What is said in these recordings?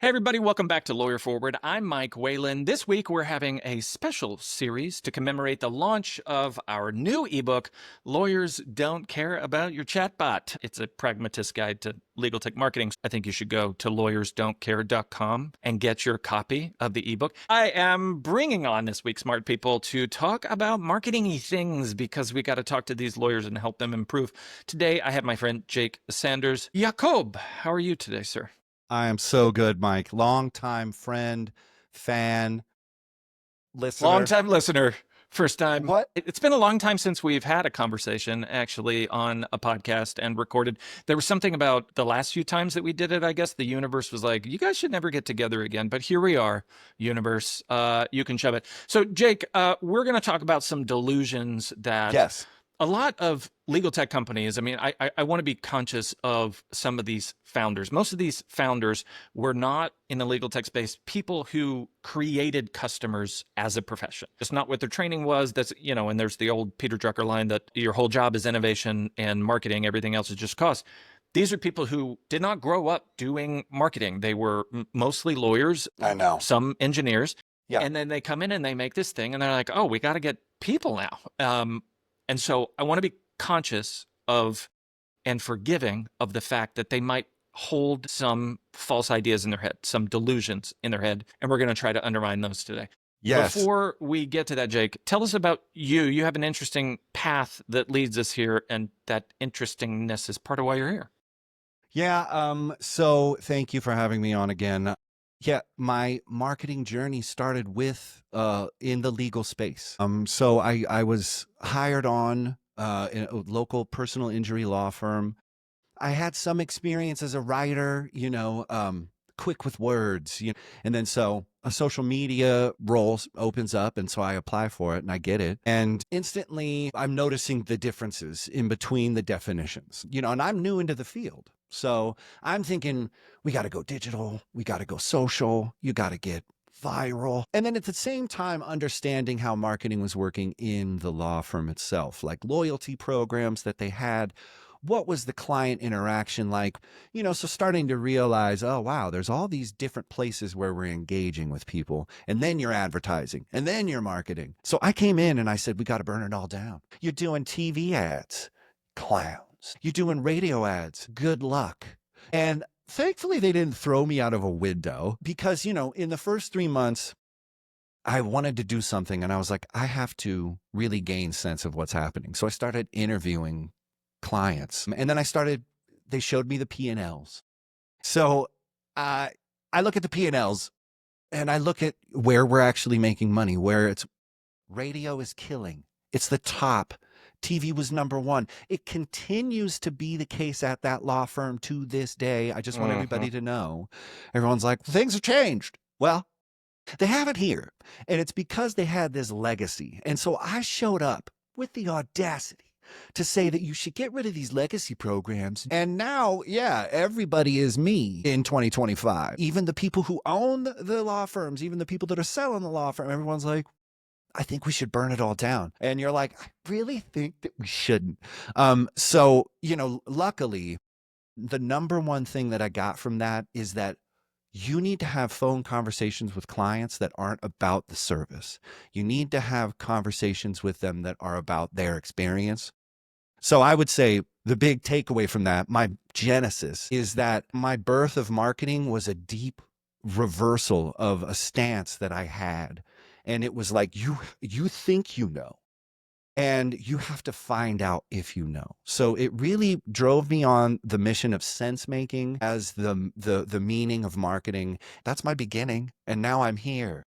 Hey everybody, welcome back to Lawyer Forward. I'm Mike Whalen. This week we're having a special series to commemorate the launch of our new ebook, Lawyers Don't Care About Your Chatbot. It's a Pragmatist guide to Legaltech Marketing. I think you should go to lawyersdon'tcare.com and get your copy of the ebook. I am bringing on this week smart people to talk about marketing-y things because we got to talk to these lawyers and help them improve. Today I have my friend Jake Sanders. Jacob, how are you today, sir? I am so good, Mike. Longtime friend, fan, listener. Long-time listener, first time. What? It's been a long time since we've had a conversation actually on a podcast and recorded. There was something about the last few times that we did it, I guess the universe was like, you guys should never get together again. But here we are, universe. You can shove it. So Jake, we're going to talk about some delusions that Yes. a lot of legal tech companies, I mean, I want to be conscious of some of these founders. Most of these founders were not in the legal tech space people who created customers as a profession. It's not what their training was. That's, and there's the old Peter Drucker line that your whole job is innovation and marketing. Everything else is just cost. These are people who did not grow up doing marketing. They were mostly lawyers. I know. Some engineers. Yeah. And then they come in and they make this thing and they're like, oh, we got to get people now. And so I want to be conscious of and forgiving of the fact that they might hold some false ideas in their head, some delusions in their head, and we're going to try to undermine those today. Yes. Before we get to that, Jake, tell us about you. You have an interesting path that leads us here, and that interestingness is part of why you're here. Yeah. So thank you for having me on again. Yeah, my marketing journey started with in the legal space. So I was hired on in a local personal injury law firm. I had some experience as a writer, quick with words, and then so a social media role opens up, and so I apply for it and I get it. And instantly I'm noticing the differences in between the definitions, and I'm new into the field. So I'm thinking, we got to go digital, we got to go social, you got to get viral. And then at the same time, understanding how marketing was working in the law firm itself, like loyalty programs that they had. What was the client interaction like? So starting to realize, oh, wow, there's all these different places where we're engaging with people. And then you're advertising and then you're marketing. So I came in and I said, we got to burn it all down. You're doing TV ads, clowns. You're doing radio ads. Good luck. And thankfully, they didn't throw me out of a window because, in the first 3 months, I wanted to do something. And I was like, I have to really gain sense of what's happening. So I started interviewing clients. And then they showed me the P&Ls. So I look at the P&Ls and I look at where we're actually making money, where it's radio is killing. It's the top. TV was number one. It continues to be the case at that law firm to this day. I just want everybody to know. Everyone's like, things have changed. Well, they haven't here. And it's because they had this legacy. And so I showed up with the audacity to say that you should get rid of these legacy programs. And now, yeah, everybody is me in 2025. Even the people who own the law firms, even the people that are selling the law firm, everyone's like, I think we should burn it all down. And you're like, I really think that we shouldn't. So, luckily, the number one thing that I got from that is that you need to have phone conversations with clients that aren't about the service. You need to have conversations with them that are about their experience. So I would say the big takeaway from that, my genesis, is that my birth of marketing was a deep reversal of a stance that I had. And it was like, you think you know, and you have to find out if you know. So it really drove me on the mission of sense making as the meaning of marketing. That's my beginning. And now I'm here.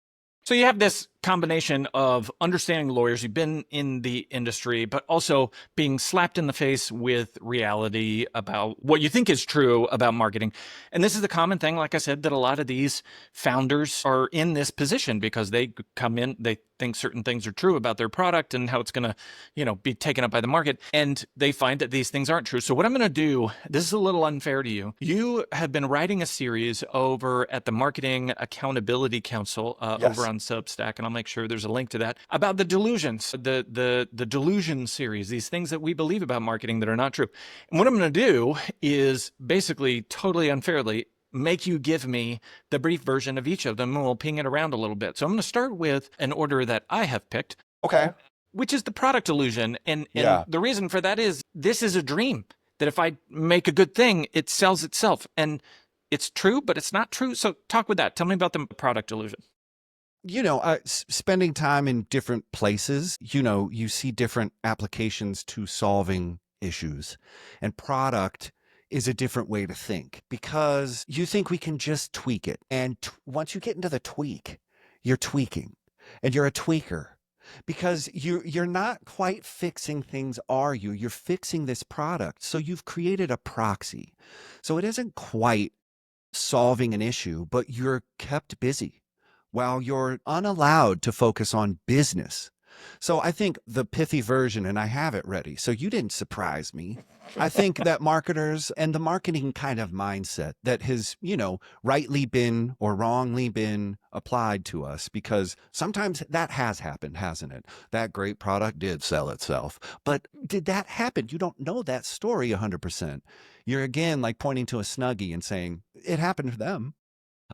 So you have this combination of understanding lawyers, you've been in the industry, but also being slapped in the face with reality about what you think is true about marketing. And this is the common thing, like I said, that a lot of these founders are in this position because they come in, they think certain things are true about their product and how it's going to, be taken up by the market. And they find that these things aren't true. So what I'm going to do, this is a little unfair to you. You have been writing a series over at the Marketing Accountability Council over on Substack, and I'll make sure there's a link to that, about the delusions, the delusion series, these things that we believe about marketing that are not true. And what I'm going to do is basically totally unfairly make you give me the brief version of each of them, and we'll ping it around a little bit. So I'm going to start with an order that I have picked, Okay. which is the product illusion. And Yeah. the reason for that is this is a dream that if I make a good thing, it sells itself. And it's true, but it's not true. So talk with that. Tell me about the product illusion. Spending time in different places, you see different applications to solving issues. And product is a different way to think because you think we can just tweak it. And once you get into the tweak, you're tweaking and you're a tweaker because you're not quite fixing things, are you? You're fixing this product. So you've created a proxy. So it isn't quite solving an issue, but you're kept busy while you're unallowed to focus on business. So I think the pithy version, and I have it ready, so you didn't surprise me. I think that marketers and the marketing kind of mindset that has, rightly been or wrongly been applied to us, because sometimes that has happened, hasn't it? That great product did sell itself. But did that happen? You don't know that story 100%. You're again like pointing to a Snuggie and saying, it happened to them.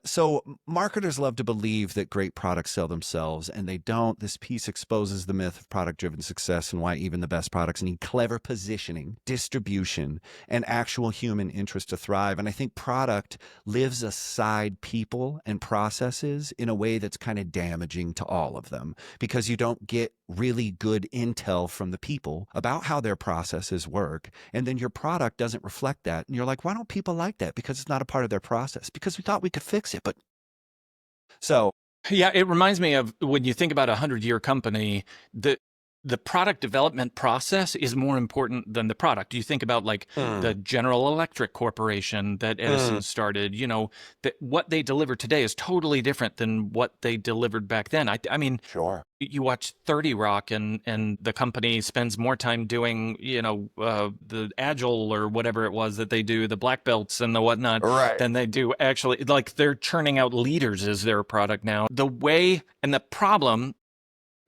So marketers love to believe that great products sell themselves, and they don't. This piece exposes the myth of product-driven success and why even the best products need clever positioning, distribution, and actual human interest to thrive. And I think product lives aside people and processes in a way that's kind of damaging to all of them because you don't get really good intel from the people about how their processes work. And then your product doesn't reflect that. And you're like, why don't people like that? Because it's not a part of their process. Because we thought we could fix it. But so Yeah, it reminds me of when you think about a 100-year company, the product development process is more important than the product. You think about like the General Electric Corporation that Edison started, that what they deliver today is totally different than what they delivered back then. I mean, sure. you watch 30 Rock and the company spends more time doing, the Agile or whatever it was that they do, the black belts and the whatnot, Right. than they do actually, like they're churning out leaders as their product now. The way and the problem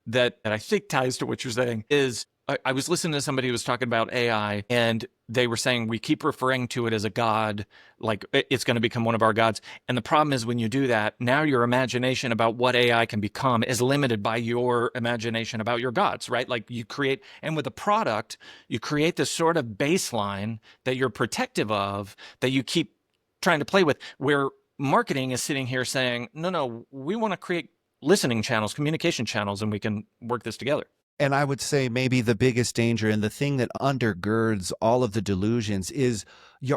that I think ties to what you're saying is I was listening to somebody who was talking about AI, and they were saying we keep referring to it as a god, like it's going to become one of our gods. And the problem is when you do that, now your imagination about what AI can become is limited by your imagination about your gods, right? Like you create, and with a product, you create this sort of baseline that you're protective of, that you keep trying to play with, where marketing is sitting here saying, no, we want to create listening channels, communication channels, and we can work this together. And I would say maybe the biggest danger and the thing that undergirds all of the delusions is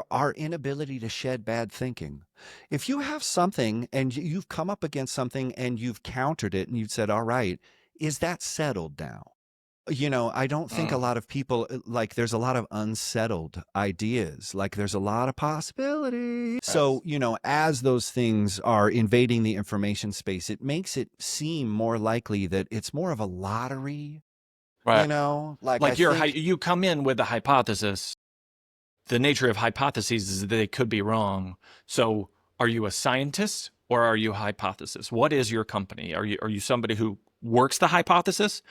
our inability to shed bad thinking. If you have something and you've come up against something and you've countered it and you've said, all right, is that settled now? I don't think a lot of people, like there's a lot of unsettled ideas, like there's a lot of possibility. So, as those things are invading the information space, it makes it seem more likely that it's more of a lottery, Right. like Like I think. you come in with a hypothesis. The nature of hypotheses is that they could be wrong. So are you a scientist or are you a hypothesis? What is your company? Are you somebody who works the hypothesis,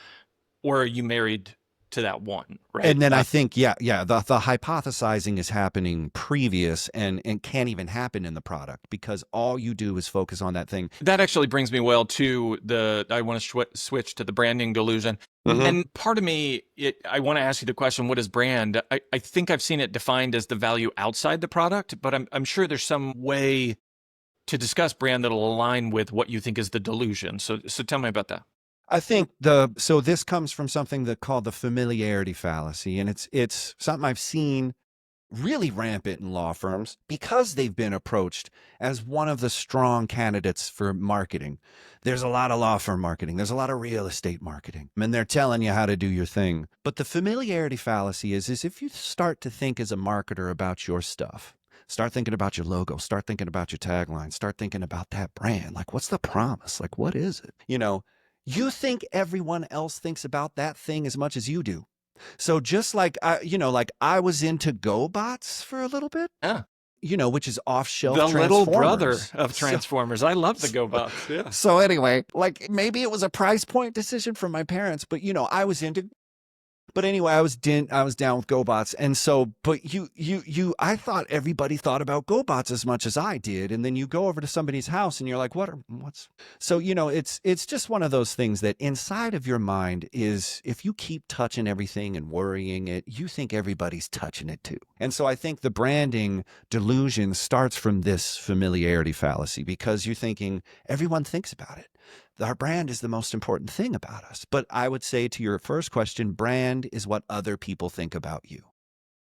or are you married to that one, right? And then I think, the hypothesizing is happening previous and can't even happen in the product because all you do is focus on that thing. That actually brings me well to I want to switch to the branding delusion. And part of me, I want to ask you the question, what is brand? I think I've seen it defined as the value outside the product, but I'm sure there's some way to discuss brand that'll align with what you think is the delusion. So tell me about that. I think so this comes from something that called the familiarity fallacy, and it's something I've seen really rampant in law firms because they've been approached as one of the strong candidates for marketing. There's a lot of law firm marketing. There's a lot of real estate marketing, and they're telling you how to do your thing. But the familiarity fallacy is if you start to think as a marketer about your stuff, start thinking about your logo, start thinking about your tagline, start thinking about that brand. Like, what's the promise? Like, what is it? You think everyone else thinks about that thing as much as you do. So just like I was into GoBots for a little bit, Yeah. Which is off-shelf The little brother Transformers. of Transformers. I love the GoBots. Yeah. So anyway, like maybe it was a price point decision from my parents, but I was into But anyway, I was down with GoBots. And so, but I thought everybody thought about GoBots as much as I did. And then you go over to somebody's house and you're like, what's, so, it's just one of those things that inside of your mind is if you keep touching everything and worrying it, you think everybody's touching it too. And so I think the branding delusion starts from this familiarity fallacy because you're thinking everyone thinks about it. Our brand is the most important thing about us. But I would say to your first question, brand is what other people think about you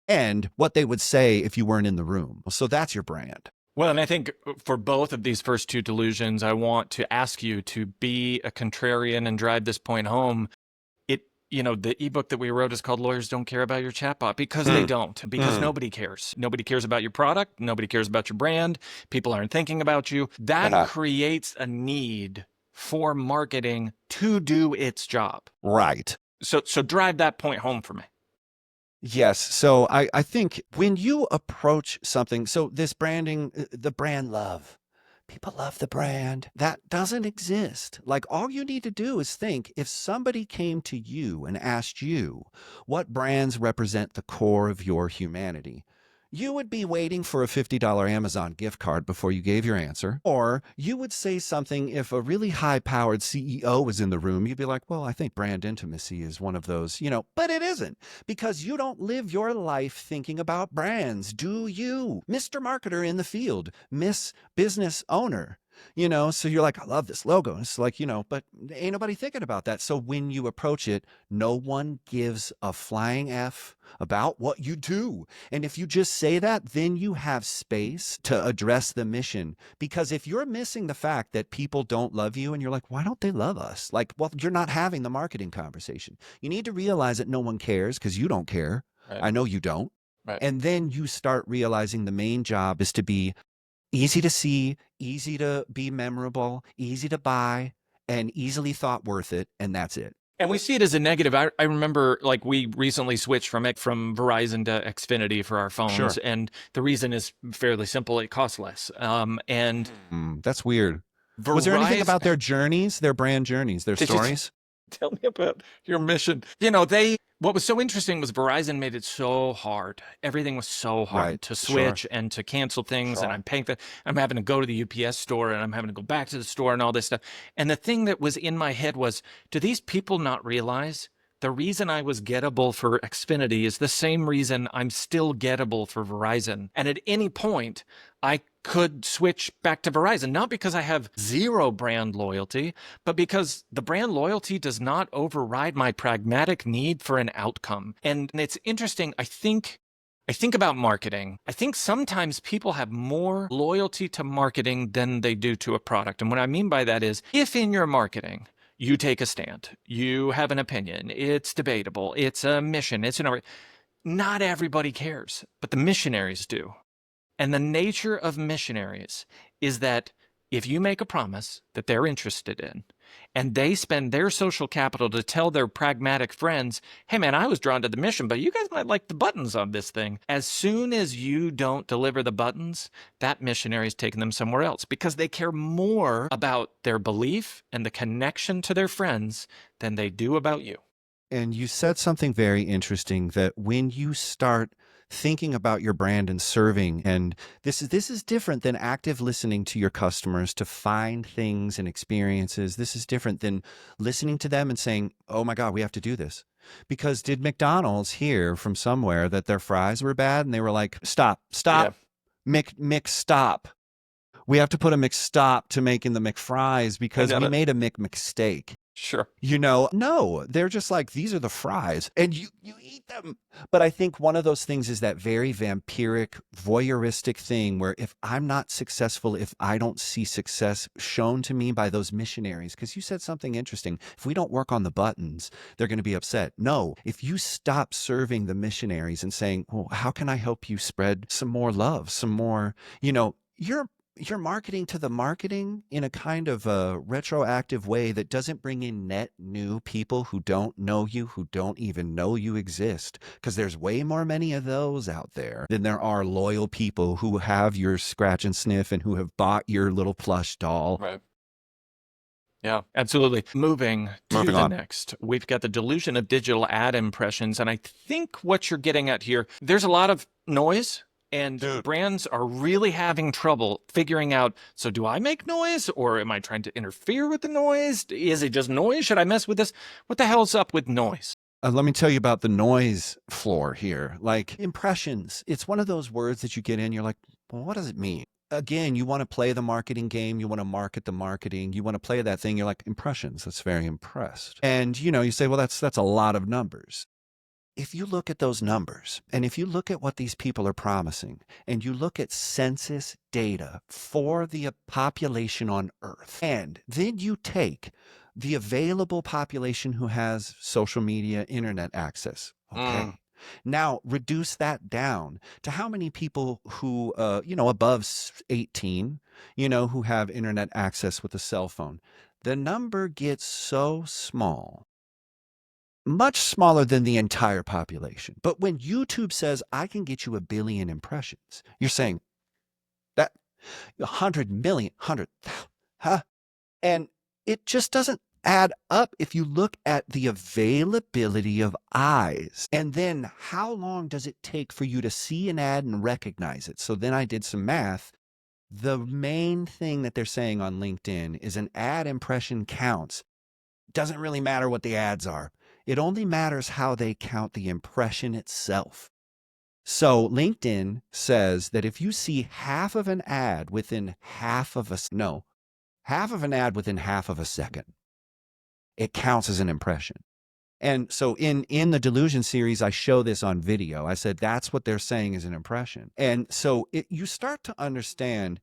and what they would say if you weren't in the room. So that's your brand. Well, and I think for both of these first two delusions, I want to ask you to be a contrarian and drive this point home. The ebook that we wrote is called Lawyers Don't Care About Your Chatbot because they don't, because nobody cares. Nobody cares about your product. Nobody cares about your brand. People aren't thinking about you. That creates a need for marketing to do its job. Right. So drive that point home for me. Yes. So I think when you approach something, so this branding, the brand love, people love the brand. That doesn't exist. Like all you need to do is think if somebody came to you and asked you what brands represent the core of your humanity, you would be waiting for a $50 Amazon gift card before you gave your answer. Or you would say something if a really high-powered CEO was in the room, you'd be like, well, I think brand intimacy is one of those, but it isn't because you don't live your life thinking about brands, do you? Mr. Marketer in the field, Miss Business Owner. So you're like, I love this logo. And it's like, but ain't nobody thinking about that. So when you approach it, no one gives a flying F about what you do. And if you just say that, then you have space to address the mission. Because if you're missing the fact that people don't love you and you're like, why don't they love us? Like, well, you're not having the marketing conversation. You need to realize that no one cares because you don't care. Right. I know you don't. Right. And then you start realizing the main job is to be easy to see, easy to be memorable, easy to buy, and easily thought worth it. And that's it. And we see it as a negative. I remember we recently switched from Verizon to Xfinity for our phones. Sure. And the reason is fairly simple. It costs less. That's weird. Verizon, was there anything about their journeys, their brand journeys, their stories? Tell me about your mission. What was so interesting was Verizon made it so hard. Everything was so hard to switch and to cancel things. And I'm having to go to the UPS store and I'm having to go back to the store and all this stuff. And the thing that was in my head was, do these people not realize the reason I was gettable for Xfinity is the same reason I'm still gettable for Verizon. And at any point, I could switch back to Verizon, not because I have zero brand loyalty, but because the brand loyalty does not override my pragmatic need for an outcome. And it's interesting. I think about marketing. I think sometimes people have more loyalty to marketing than they do to a product. And what I mean by that is if in your marketing, you take a stand, you have an opinion, it's debatable, it's a mission, not everybody cares, but the missionaries do. And the nature of missionaries is that if you make a promise that they're interested in, and they spend their social capital to tell their pragmatic friends, hey man, I was drawn to the mission, but you guys might like the buttons on this thing. As soon as you don't deliver the buttons, that missionary's taking them somewhere else because they care more about their belief and the connection to their friends than they do about you. And you said something very interesting that when you start thinking about your brand and serving, and this is different than active listening to your customers to find things and experiences. This is different than listening to them and saying, oh my God, we have to do this. Because did McDonald's hear from somewhere that their fries were bad and they were like, stop, Yeah. stop. We have to put a McStop to making the McFries because we made a McMistake. Sure. No, they're just like, these are the fries and you eat them. But I think one of those things is that very vampiric, voyeuristic thing where if I'm not successful, if I don't see success shown to me by those missionaries, because you said something interesting, if we don't work on the buttons, they're going to be upset. No, if you stop serving the missionaries and saying, well, how can I help you spread some more love, some more, you're marketing to the marketing in a kind of a retroactive way that doesn't bring in net new people who don't know you, who don't even know you exist. Because there's way more many of those out there than there are loyal people who have your scratch and sniff and who have bought your little plush doll. Right. Yeah, absolutely. Moving to Moving the on. next, we've got the delusion of digital ad impressions. And I think what you're getting at here, there's a lot of noise, and Dude. brands are really having trouble figuring out, so do I make noise or am I trying to interfere with the noise? Is it just noise? Should I mess with this? What the hell's up with noise? Let me tell you about the noise floor here. Like impressions, it's one of those words that you get in, you're like, well, what does it mean? Again, you want to play the marketing game, you want to market the marketing, you want to play that thing, you're like, impressions, that's very impressed. And you say, well, that's a lot of numbers. If you look at those numbers and if you look at what these people are promising and you look at census data for the population on Earth, and then you take the available population who has social media, internet access, okay? Now reduce that down to how many people who, above 18, who have internet access with a cell phone. The number gets so small, much smaller than the entire population. But when YouTube says, I can get you 1 billion impressions, you're saying that 100 million, 100, huh? And it just doesn't add up if you look at the availability of eyes. And then how long does it take for you to see an ad and recognize it? So then I did some math. The main thing that they're saying on LinkedIn is an ad impression counts. Doesn't really matter what the ads are. It only matters how they count the impression itself. So LinkedIn says that if you see half of an ad within half of an ad within half of a second, it counts as an impression. And so in the Delusion series, I show this on video. I said, that's what they're saying is an impression. And so you start to understand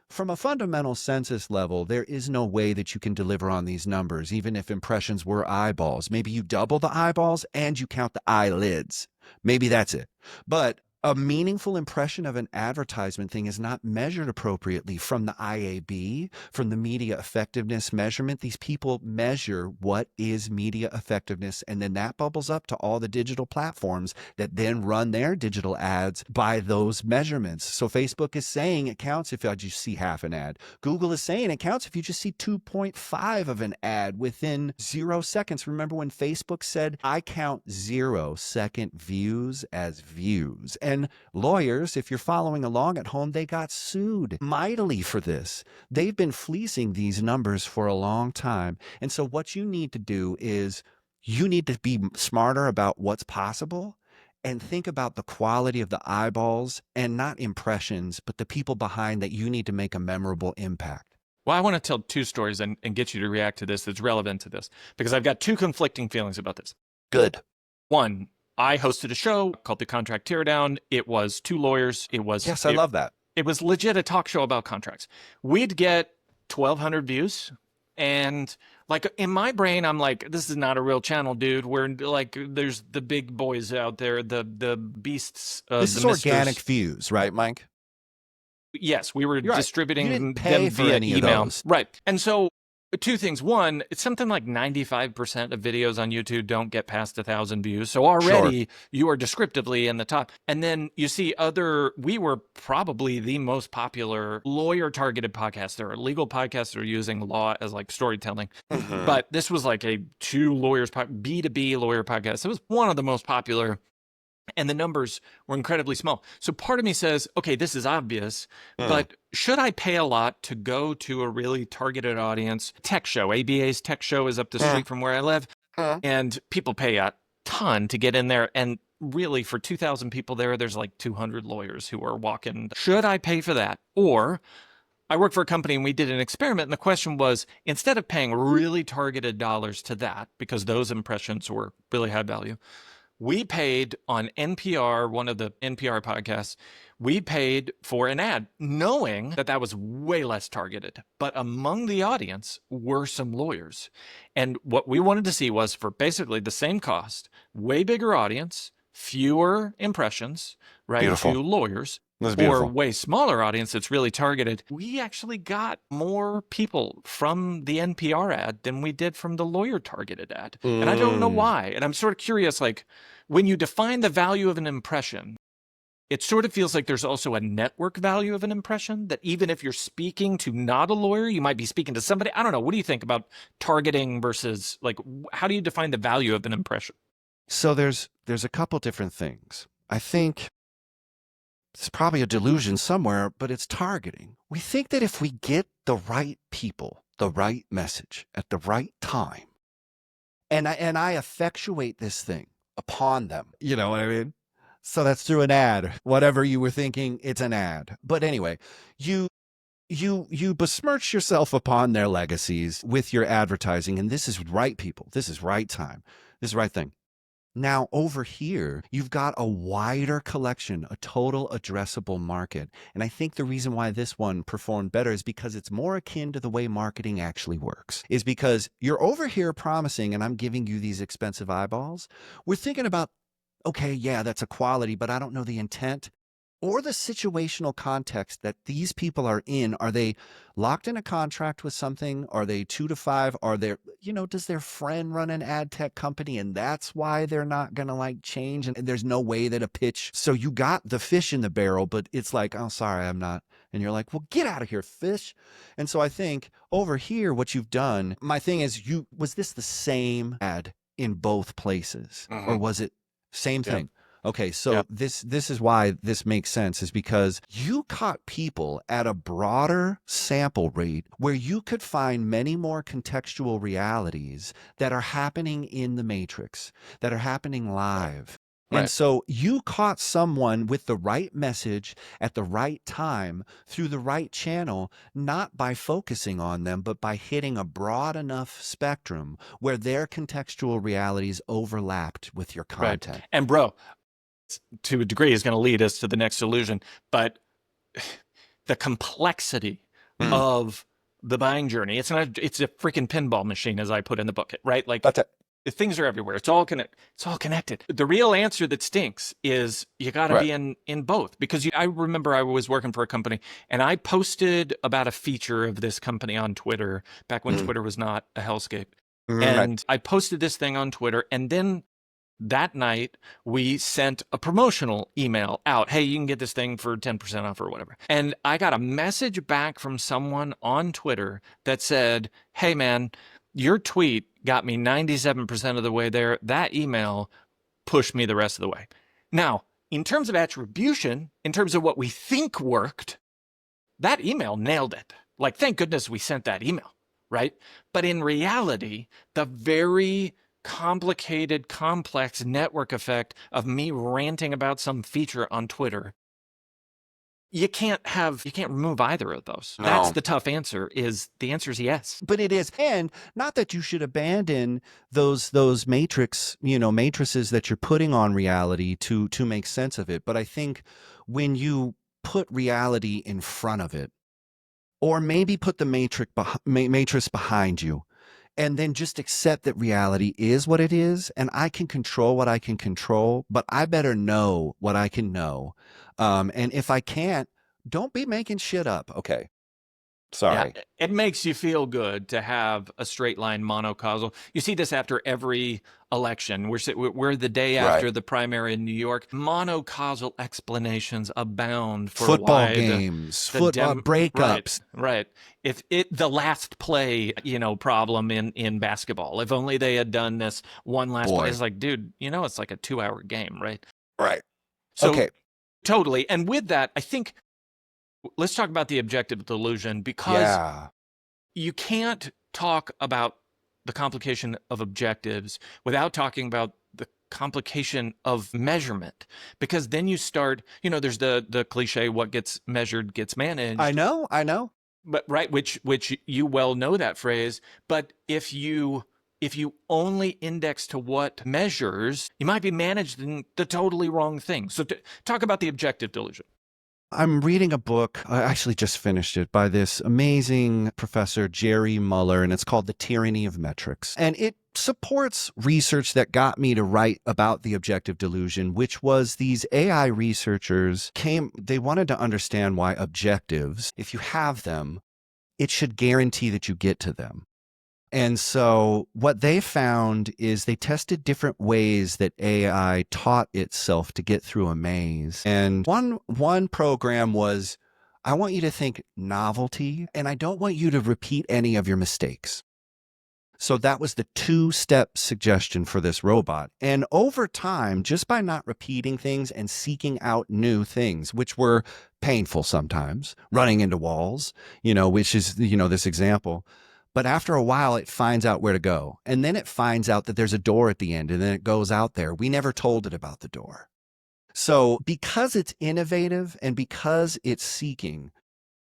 from a fundamental census level, there is no way that you can deliver on these numbers, even if impressions were eyeballs. Maybe you double the eyeballs and you count the eyelids. Maybe that's it. But a meaningful impression of an advertisement thing is not measured appropriately from the IAB, from the media effectiveness measurement. These people measure what is media effectiveness, and then that bubbles up to all the digital platforms that then run their digital ads by those measurements. So Facebook is saying it counts if you just see half an ad. Google is saying it counts if you just see 2.5 of an ad within 0 seconds. Remember when Facebook said, I count 0-second views as views? And lawyers, if you're following along at home, they got sued mightily for this. They've been fleecing these numbers for a long time. And so what you need to do is you need to be smarter about what's possible and think about the quality of the eyeballs and not impressions, but the people behind that you need to make a memorable impact. Well, I want to tell 2 stories and get you to react to this that's relevant to this, because I've got 2 conflicting feelings about this. Good. 1, I hosted a show called The Contract Teardown. It was 2 lawyers. Yes, I love that. It was legit a talk show about contracts. We'd get 1,200 views. And like in my brain, I'm like, this is not a real channel, dude. We're like, there's the big boys out there, the beasts. This is organic views, right, Mike? Yes, we were distributing You didn't pay them for via any email. of those. Right. And so 2 things. 1, it's something like 95% of videos on YouTube don't get past 1,000 views. So already you are descriptively in the top. And then you see we were probably the most popular lawyer targeted podcast. There are legal podcasts that are using law as like storytelling. But this was like a 2 lawyers, B2B lawyer podcast. It was one of the most popular. And the numbers were incredibly small. So part of me says, okay, this is obvious, but should I pay a lot to go to a really targeted audience? Tech show, ABA's tech show is up the street from where I live. And people pay a ton to get in there. And really for 2,000 people there's like 200 lawyers who are walking. Should I pay for that? Or I work for a company and we did an experiment. And the question was, instead of paying really targeted dollars to that, because those impressions were really high value, we paid on NPR, one of the NPR podcasts, we paid for an ad, knowing that that was way less targeted. But among the audience were some lawyers. And what we wanted to see was for basically the same cost, way bigger audience, fewer impressions, right, Beautiful. to lawyers. Or way smaller audience that's really targeted. We actually got more people from the NPR ad than we did from the lawyer targeted ad. And I don't know why. And I'm sort of curious, like when you define the value of an impression, it sort of feels like there's also a network value of an impression, that even if you're speaking to not a lawyer, you might be speaking to somebody. I don't know. What do you think about targeting versus, like, how do you define the value of an impression? So there's a couple different things. I think it's probably a delusion somewhere, but it's targeting. We think that if we get the right people, the right message at the right time, and I effectuate this thing upon them, you know what I mean? So that's through an ad. Whatever you were thinking, it's an ad. But anyway, you you besmirch yourself upon their legacies with your advertising, and this is right people. This is right time. This is right thing. Now, over here, you've got a wider collection, a total addressable market. And I think the reason why this one performed better is because it's more akin to the way marketing actually works, is because you're over here promising, and I'm giving you these expensive eyeballs. We're thinking about, okay, yeah, that's a quality, but I don't know the intent or the situational context that these people are in. Are they locked in a contract with something? Are they 2 to 5? Are they, does their friend run an ad tech company and that's why they're not going to like change? And there's no way that a pitch. So you got the fish in the barrel, but it's like, oh, sorry, I'm not. And you're like, well, get out of here, fish. And so I think over here, what you've done, my thing is, was this the same ad in both places? Or was it same Yeah. thing? Okay, Yeah. so this is why this makes sense, is because you caught people at a broader sample rate where you could find many more contextual realities that are happening in the matrix, that are happening live. And Right. so you caught someone with the right message at the right time through the right channel, not by focusing on them, but by hitting a broad enough spectrum where their contextual realities overlapped with your Right. content. And bro, to a degree is going to lead us to the next illusion, but the complexity Mm. of the buying journey, it's a freaking pinball machine, as I put in the book, right? Like, That's it. things are everywhere. It's all connected. The real answer that stinks is you got to Right. be in both, because I remember I was working for a company and I posted about a feature of this company on Twitter back when Mm. Twitter was not a hellscape. Right. And I posted this thing on Twitter, and then that night we sent a promotional email out. Hey, you can get this thing for 10% off or whatever. And I got a message back from someone on Twitter that said, hey man, your tweet got me 97% of the way there. That email pushed me the rest of the way. Now, in terms of attribution, in terms of what we think worked, that email nailed it. Like, thank goodness we sent that email, right? But in reality, the very complicated, complex network effect of me ranting about some feature on Twitter, you can't remove either of those. That's No. the tough answer. The answer is yes. But it is, and not that you should abandon those matrices that you're putting on reality to make sense of it. But I think when you put reality in front of it, or maybe put the matrix behind you, and then just accept that reality is what it is, and I can control what I can control, but I better know what I can know. And if I can't, don't be making shit up. Okay. Yeah, Sorry. it makes you feel good to have a straight line monocausal. You see this after every election. We're the day Right. after the primary in New York. Monocausal explanations abound for Football why games, the football right, breakups. right. If the last play, problem in basketball. If only they had done this one last play. Boy. It's like, dude, it's like a 2-hour game, right? Right. So Okay. totally. And with that, I think let's talk about the objective delusion, because Yeah. you can't talk about the complication of objectives without talking about the complication of measurement, because then you start, there's the cliche, what gets measured gets I managed. know. I know. But right, which you well know that phrase. But if you only index to what measures, you might be managing the totally wrong thing. So talk about the objective delusion. I'm reading a book. I actually just finished it, by this amazing professor, Jerry Muller, and it's called The Tyranny of Metrics. And it supports research that got me to write about the objective delusion, which was these AI researchers they wanted to understand why objectives, if you have them, it should guarantee that you get to them. And so what they found is they tested different ways that AI taught itself to get through a maze. And one program was, I want you to think novelty, and I don't want you to repeat any of your mistakes. So that was the two-step suggestion for this robot. And over time, just by not repeating things and seeking out new things, which were painful sometimes, running into walls, which is, this example. But after a while, it finds out where to go. And then it finds out that there's a door at the end, and then it goes out there. We never told it about the door. So because it's innovative and because it's seeking,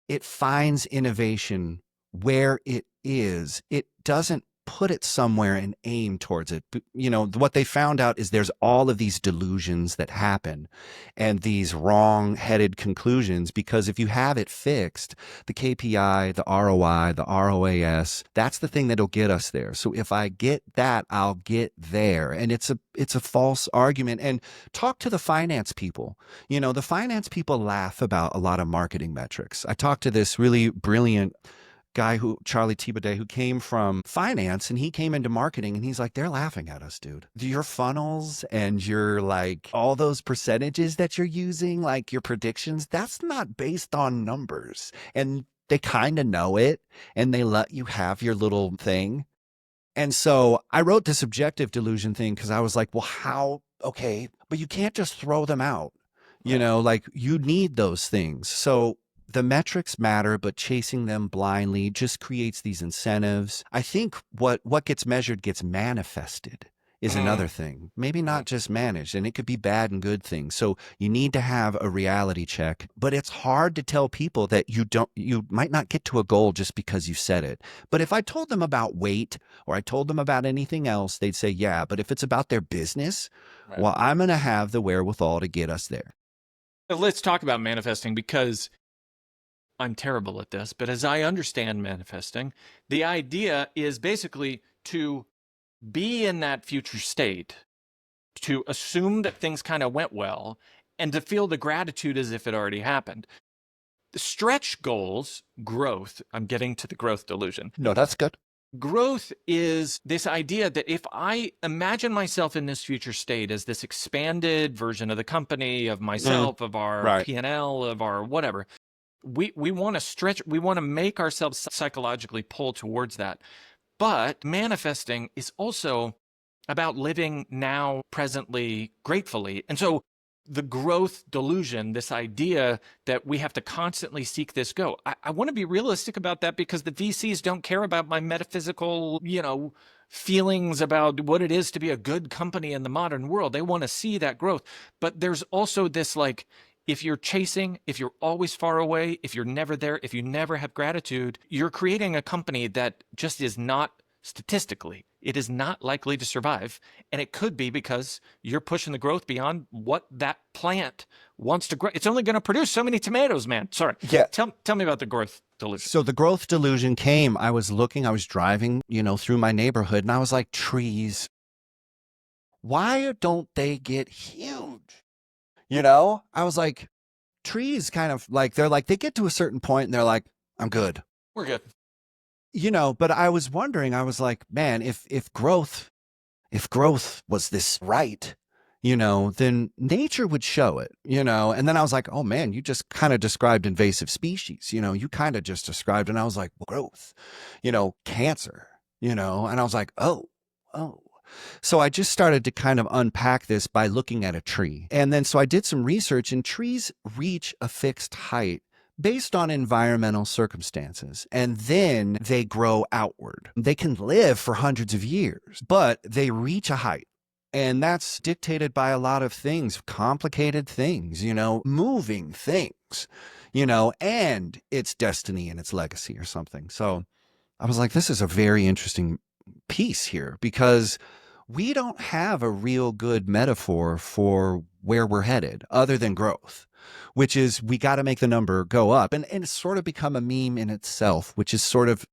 it finds innovation where it is. It doesn't put it somewhere and aim towards it. What they found out is there's all of these delusions that happen and these wrong-headed conclusions, because if you have it fixed, the KPI, the ROI, the ROAS, that's the thing that'll get us there. So if I get that, I'll get there. And it's a false argument. And talk to the finance people. The finance people laugh about a lot of marketing metrics. I talked to this really brilliant guy Charlie Thibaudet, who came from finance, and he came into marketing, and he's like, they're laughing at us, dude. Your funnels and your all those percentages that you're using, like your predictions, that's not based on numbers. And they kind of know it, and they let you have your little thing. And so I wrote this objective delusion thing because I was like, well, how? Okay, but you can't just throw them out. You need those things. So the metrics matter, but chasing them blindly just creates these incentives. I think what gets measured gets manifested is another thing. Maybe not just managed, and it could be bad and good things. So you need to have a reality check, but it's hard to tell people that you might not get to a goal just because you said it. But if I told them about weight or I told them about anything else, they'd say, yeah, but if it's about their business, well, I'm going to have the wherewithal to get us there. Let's talk about manifesting, because I'm terrible at this, but as I understand manifesting, the idea is basically to be in that future state, to assume that things kind of went well, and to feel the gratitude as if it already happened. The stretch goals, growth, I'm getting to the growth delusion. No, that's good. Growth is this idea that if I imagine myself in this future state as this expanded version of the company, of myself, of our P&L, of our whatever, we want to stretch, we want to make ourselves psychologically pull towards that. But manifesting is also about living now, presently, gratefully. And so the growth delusion, this idea that we have to constantly seek this go, I want to be realistic about that, because the VCs don't care about my metaphysical, feelings about what it is to be a good company in the modern world. They want to see that growth. But there's also this if you're chasing, if you're always far away, if you're never there, if you never have gratitude, you're creating a company that just is not, statistically, it is not likely to survive. And it could be because you're pushing the growth beyond what that plant wants to grow. It's only going to produce so many tomatoes, man. Sorry. Yeah. Tell me about the growth delusion. So the growth delusion came, I was driving, through my neighborhood, and I was like, trees, why don't they get huge? I was like, trees kind of they get to a certain point and they're like, I'm good. We're good. But I was wondering, I was like, man, if growth was this right, then nature would show it, and then I was like, oh man, you just kind of described invasive species, you kind of just described, and I was like, well, growth, cancer, and I was like, oh. So I just started to kind of unpack this by looking at a tree. And then so I did some research, and trees reach a fixed height based on environmental circumstances, and then they grow outward. They can live for hundreds of years, but they reach a height. And that's dictated by a lot of things, complicated things, moving things, and its destiny and its legacy or something. So I was like, this is a very interesting piece here, because we don't have a real good metaphor for where we're headed other than growth, which is we got to make the number go up. And it's sort of become a meme in itself, which is sort of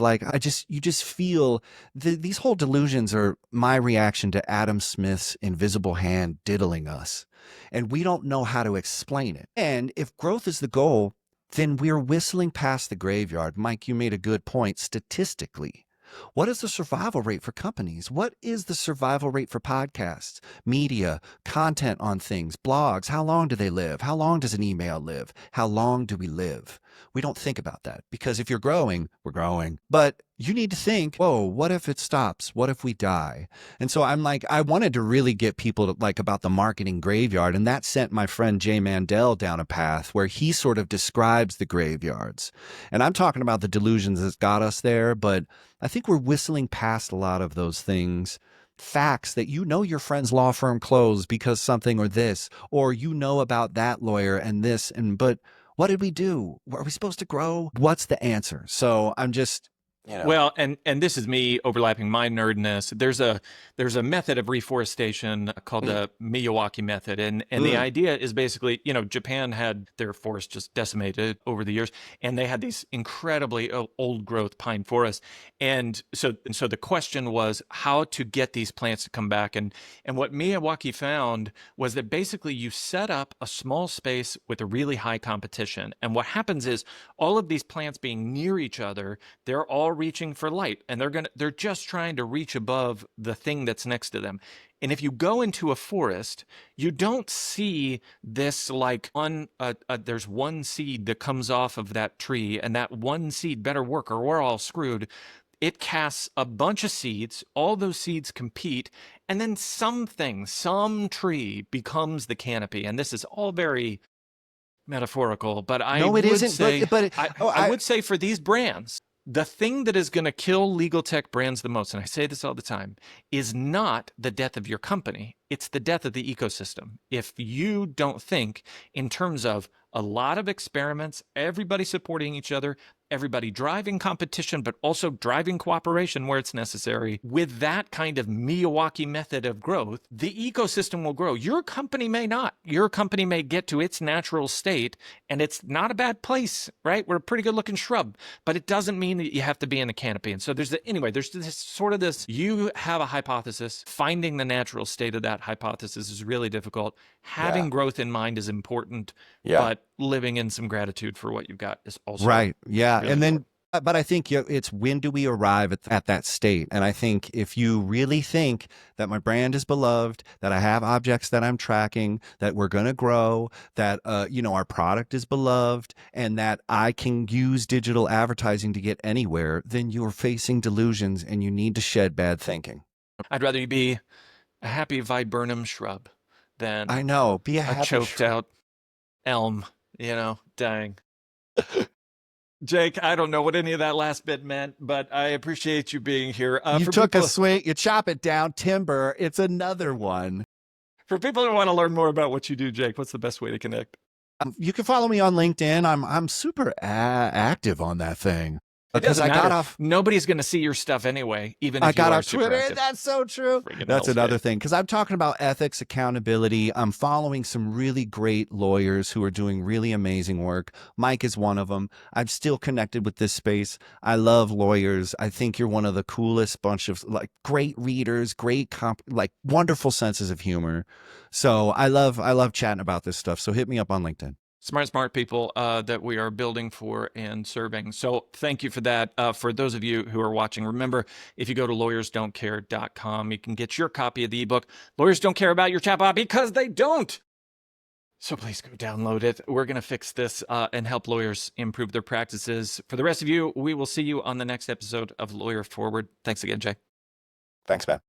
like, you just feel these whole delusions are my reaction to Adam Smith's invisible hand diddling us. And we don't know how to explain it. And if growth is the goal, then we're whistling past the graveyard. Mike, you made a good point statistically. What is the survival rate for companies? What is the survival rate for podcasts, media, content on things, blogs? How long do they live? How long does an email live? How long do we live? We don't think about that because if you're growing, we're growing. But you need to think, whoa, what if it stops? What if we die? And so I'm like, I wanted to really get people to like about the marketing graveyard. And that sent my friend Jay Mandel down a path where he sort of describes the graveyards. And I'm talking about the delusions that got us there, but I think we're whistling past a lot of those things. Facts that you know your friend's law firm closed because something or this, or you know about that lawyer and this, and but what did we do? Are we supposed to grow? What's the answer? So I'm just, you know, Well, and this is me overlapping my nerdness. There's a method of reforestation called the Miyawaki method, and the idea is basically, Japan had their forest just decimated over the years, and they had these incredibly old growth pine forests, and so the question was how to get these plants to come back, and what Miyawaki found was that basically you set up a small space with a really high competition, and what happens is all of these plants being near each other, they're all reaching for light, and they're just trying to reach above the thing that's next to them. And if you go into a forest, you don't see this like there's one seed that comes off of that tree, and that one seed better work or we're all screwed. It casts a bunch of seeds, all those seeds compete, and then some tree becomes the canopy. And this is all very metaphorical, but I no, it would isn't. say Oh, I would say for these brands, the thing that is going to kill legal tech brands the most, and I say this all the time, is not the death of your company. It's the death of the ecosystem. If you don't think in terms of a lot of experiments, everybody supporting each other, everybody driving competition, but also driving cooperation where it's necessary, with that kind of Miyawaki method of growth, the ecosystem will grow. Your company may not. Your company may get to its natural state, and it's not a bad place, right? We're a pretty good looking shrub, but it doesn't mean that you have to be in the canopy. And so there's this sort of this, you have a hypothesis, finding the natural state of that hypothesis is really difficult. Having growth in mind is important, but living in some gratitude for what you've got is also right. Yeah. really And then, important. but I think it's when do we arrive at that state? And I think if you really think that my brand is beloved, that I have objects that I'm tracking, that we're going to grow, that, our product is beloved, and that I can use digital advertising to get anywhere, then you're facing delusions and you need to shed bad thinking. I'd rather you be a happy viburnum shrub than I know. Be a a happy. choked out elm, dying. Jake, I don't know what any of that last bit meant, but I appreciate you being here. You took a swing, you chop it down, timber. It's another one. For people who want to learn more about what you do, Jake, what's the best way to connect? You can follow me on LinkedIn. I'm super active on that thing It because doesn't I got matter. off. Nobody's going to see your stuff anyway, even if I got you are off super Twitter. active. That's so true. Friggin' That's hell's another day. thing because I'm talking about ethics, accountability. I'm following some really great lawyers who are doing really amazing work. Mike is one of them. I'm still connected with this space. I love lawyers. I think you're one of the coolest bunch of like great readers, great like wonderful senses of humor. So I love chatting about this stuff. So hit me up on LinkedIn. Smart people that we are building for and serving. So thank you for that. For those of you who are watching, remember, if you go to lawyersdon'tcare.com, you can get your copy of the ebook. Lawyers Don't Care About Your Chatbot because they don't. So please go download it. We're going to fix this and help lawyers improve their practices. For the rest of you, we will see you on the next episode of Lawyer Forward. Thanks again, Jay. Thanks, man.